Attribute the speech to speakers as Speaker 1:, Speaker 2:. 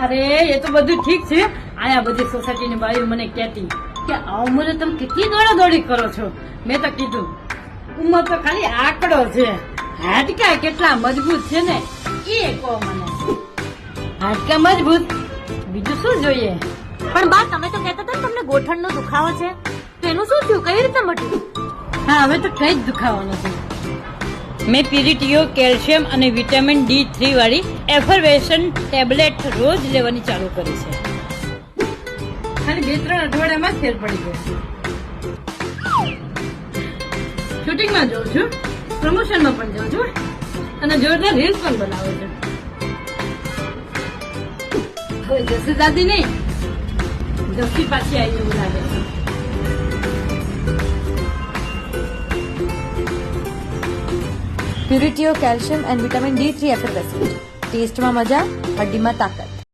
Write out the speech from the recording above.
Speaker 1: અરે એ તો બધું ઠીક છે. આયા બધી સોસાયટીની બાઈઓ મને કહેતી કે આ ઉંમરે તમે કેટલી દોડાદોડી કરો છો. મેં તો કીધું ઉંમર તો ખાલી આંકડો છે, હાડકા કેટલા મજબૂત છે ને એ કહો મને. હાડકા મજબૂત, બીજું શું જોઈએ?
Speaker 2: પણ બા તમે તો કહેતા હતા ને તમને ગોઠણનો દુખાવો છે, તો એનું શું થયું? કઈ રીતે મટ્યું?
Speaker 1: હા, હવે તો કઈ જ દુખાવો નથી. મેં પીરીટીઓ, કેલ્શિયમ અને વિટામિન D3 વાળી એફરવેશન ટેબ્લેટ રોજ લેવાની ચાલુ કરી છે. ખાલી 2-3 અઠવાડિયામાં જ ફેર પડી ગયો. શૂટિંગમાં જાઉં છું, પ્રમોશનમાં પણ જાઉં છું અને જોરદાર રીલ્સ પણ બનાવું છું. હવે જસી દાદી નહીં, જસી પાછી આવી એવું લાગે છે.
Speaker 3: પ્યુરિટીઓ કેલ્શિયમ એન્ડ વિટામિન D3 એફરવેસન્ટ. ટેસ્ટમાં મજા, હડ્ડીમાં તાકાત.